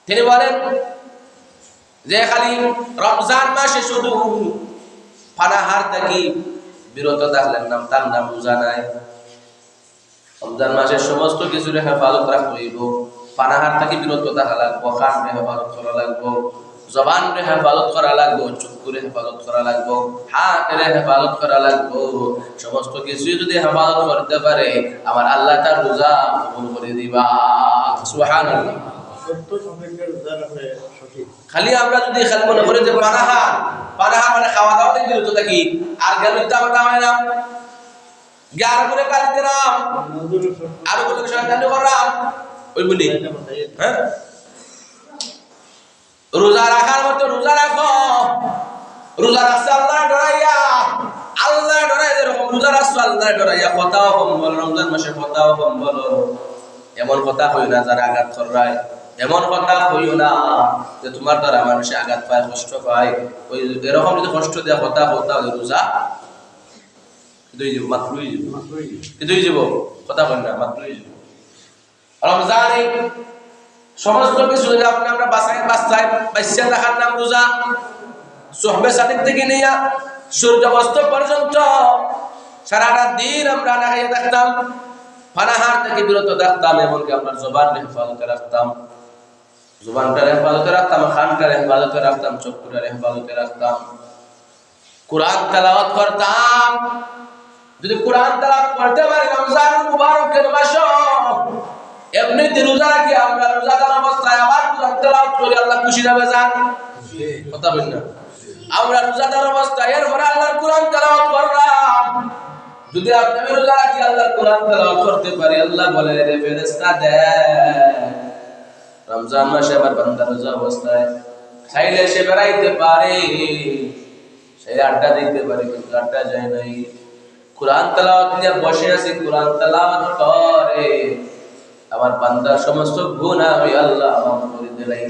তিনি বলেন যে খালি রমজান মাসে শুধু পানাহার থেকে বিরত থাকলেন নাম তার নাম রোজা নাই। রমজান মাসের সমস্ত কিছুর হেফাজত রাখতে হইব। পানাহার থেকে বিরত থাকা লাগবো, কানরে হেফাজত করা লাগবো, জবানরে হেফাজত করা লাগবো, চক্ষুরে হেফাজত করা লাগবো, হাতের হেফাজত করা লাগবো। সমস্ত কিছু যদি হেফাজত করতে পারে আমার আল্লাহ তার রোজা কবুল করে দিবা। সুবহানাল্লাহ। খালি আমরা যদি খালি মনে করি যে পানাহার মানে খাওয়া দাওয়া থেকে বিরত থাকি, আর গেল আমরা হয় না গ্যার করে কাজ দিলাম আর কোনো শয়তানি করলাম ওই বলি। হ্যাঁ, রোজা রাখার মতো রোজা রাখো। রোজা রাখছে আল্লাহ ডরাইয়া, আল্লাহ ডরাই যেরকম রোজা রাখছো আল্লাহ ডরাইয়া। কথাও কম বলো, রমজান মাসে কথাও কম বলো। এমন কথা কইও না যারা আঘাত করায়, এমন কথা কইও না যে তোমার দ্বারা মানুষে আঘাত পায়, কষ্ট পায়। ওই এরকম যদি কষ্ট দেওয়া কথা ওই রোজা কথা বল না, মাত্রই যাব। রমজানে সমস্ত কিছু যদি আমরা বাঁচিয়ে রাখার নাম রোজা। সুহবে সাদিক থেকে নিয়ে সূর্যাস্ত পর্যন্ত সারাটা দিন আমরা না খেয়ে থাকতাম, পানাহার থেকে বিরত থাকতাম। এমনকি আমরা জবানকে হেফাজতে রাখতাম, জবানটার হেফাজতে রাখতাম, খানটার হেফাজতে রাখতাম, চক্ষুটার হেফাজতে রাখতাম। কোরআন তেলাওয়াত করতাম। যদি কোরআন তেলাওয়াত করতে পারি রমজানুল মুবারকের মাসে, এমনিতে রোজা রাখি আমরা রোজাদার অবস্থায় আবার কোরআন তেলাওয়াত করি, আল্লাহ খুশি হবে। জান কথা বল না, আমরা রোজাদার অবস্থায় এরপরে আল্লাহর কোরআন তেলাওয়াত করলাম। যদি আপনি রোজা রাখি আল্লাহর কোরআন তেলাওয়াত করতে পারি, আল্লাহ বলে রে ফেরেশতা দে রমজান মাসে আমার বান্দা রোজা অবস্থায় চাইলে সে বেড়াইতে পারে, সে আড্ডা দিতে পারে, কিন্তু আড্ডা যায় নাই। কোরআন তেলাওয়াত নিয়ে বসে আছে, কোরআন তেলাওয়াত করে আমার বান্দার সমস্ত গুনাহ আমি আল্লাহ মাফ করে দিলাম।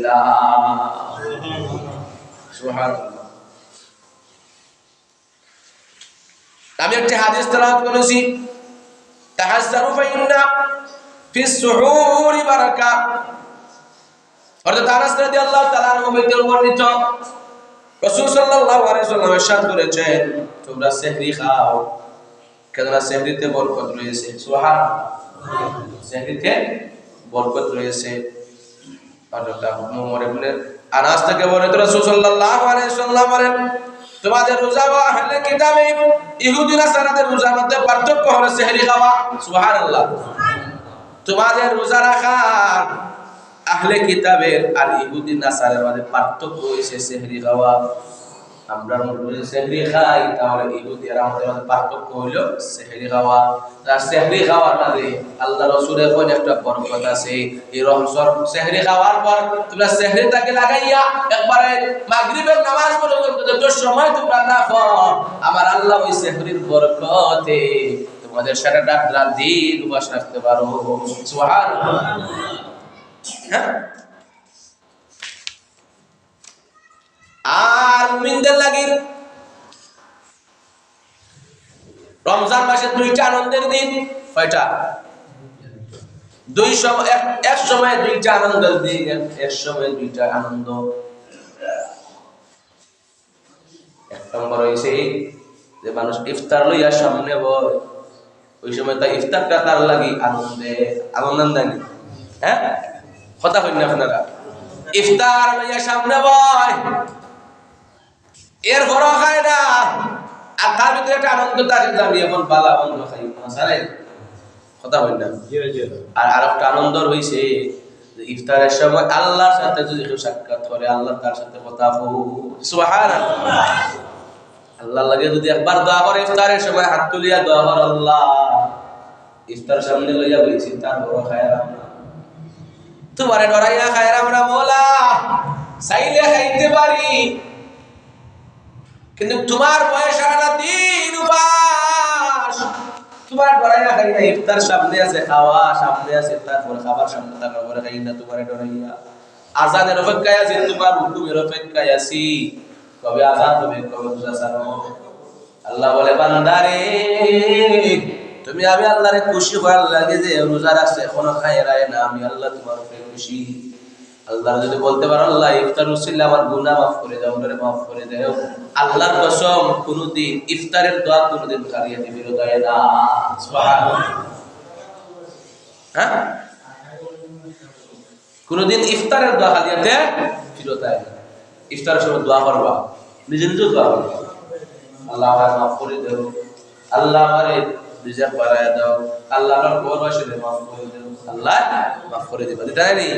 সুবহানাল্লাহ। আমি একটা হাদিস তেলাওয়াত করেছি, তাহাজ্জারু ফাইন্না ফিস সুহুরি বারাকা। হযরত আনাস রাদিয়াল্লাহু তাআলা আনহু হইতে বর্ণিত, রাসূল সাল্লাল্লাহু আলাইহি ওয়াসাল্লাম ইরশাদ করেছেন, তোমরা সেহরি খাও, কেননা সেহরিতে বরকত রয়েছে। সুবহানাল্লাহ, সেহরিতে বরকত রয়েছে। হযরত ওমর ইবনে আনাস থেকে বর্ণিত, রাসূল সাল্লাল্লাহু আলাইহি ওয়াসাল্লাম বলেন, তোমাদের রোজা ও আহলে কিতাব ইহুদি নাসারাদের রোজার মধ্যে পার্থক্য হলো সেহরি খাওয়া। সুবহানাল্লাহ। তোমাদের রোজা রাখা আহলে কিতাবের আর ইহুদি নাসারার মধ্যে পার্থক্য হইছে সেহরি খাওয়া। আমরা যদি সেহরি খাই তাহলে ইহুদি আর আমাদের মধ্যে পার্থক্য হইল সেহরি খাওয়া। তার সেহরি খাওয়াটাতে আল্লাহ রাসূলের কোন একটা বরকত আছে। এই রমজান সেহরি খাওয়ার পর তোমরা সেহরিটাকে লাগাইয়া একবারে মাগরিবের নামাজ পর্যন্ত যত সময় তোমরা রাখো, আমার আল্লাহ ওই সেহরির বরকতে তোমাদের সারাটা রাত দিন উপবাস রাখতে পারো। সুবহানাল্লাহ। হ্যাঁ, আর মুমিনদের লাগি রমজান মাসে দুইটা আনন্দের দিন। কয়টা? দুই সময়, এক সময় দুইটা আনন্দের দিন, এক সময় দুইটা আনন্দ। এক নম্বর হইছে যে মানুষ ইফতার লইয়া সামনে বয়, ওই সময় তাই ইফতারটা তার লাগি আনন্দানি। হ্যাঁ, কথা কইন না আপনারা? ইফতার লইয়া সামনে বয়, এর বড় খায় না, আর তার ভিতরে একটা আনন্দ থাকে যে আমি এখন বালা অন্য খাই মশালাই। কথা বল না? আর আরেকটা আনন্দ হইছে যে ইফতারের সময় আল্লাহর সাথে যদি কেউ সাক্ষাৎ করে, আল্লাহ তার সাথে কথা বলে। সুবহানাল্লাহ। আল্লাহর লাগে যদি একবার দোয়া করে ইফতারের সময় হাত তুলিয়া দোয়া কর, আল্লাহ ইফতার সামনে লইয়া বইছি তার বড় খায় আমরা, তোমারে ডরাইয়া খায় আমরা মোলা, চাইলে খাইতে পারি কিন্তু তোমার বয়স সারা দিন উপাস, তোমার ডরাইয়া খাই না। ইফতার সামনে আছে, খাওয়া সামনে আছে, তারপরে খাবার সামনে থাকার পরে খাই না, তোমার ডরাইয়া। আজানের অপেক্ষায় আছি, তোমার হুকুমের অপেক্ষায় আছি, কবে আজান হবে, কবে রোজা ছাড়ো। আল্লাহ বলে, বান্দারে তুমি আমি আল্লাহরে খুশি হওয়ার লাগে যে রোজা রাখছে এখনো খাই রায় না, আমি আল্লাহ তোমার উপরে খুশি। আল্লাহ যদি বলতে পারো আল্লাহ ইফতার উসিলে আমার গুনাহ মাফ করে দাও, আমারে মাফ করে দাও, আল্লাহর কসম কোনদিন ইফতারের দোয়া কোনদিন খারিয়ে দিবে হৃদয়ে না। সুবহানাল্লাহ। হ্যাঁ, কোনদিন ইফতারের দোয়া খালিয়াতে ফিরত আয় না। ইফতারের সময় দোয়া করবা, নিজে নিজে দোয়া করবা, আল্লাহ আমারে মাফ করে দাও, আল্লাহ আমারে রিজিক বাড়ায় দাও, আল্লাহ আমার পরবাসীদের মাফ করে দাও, আল্লাহ মাফ করে দিবা। এটা নেই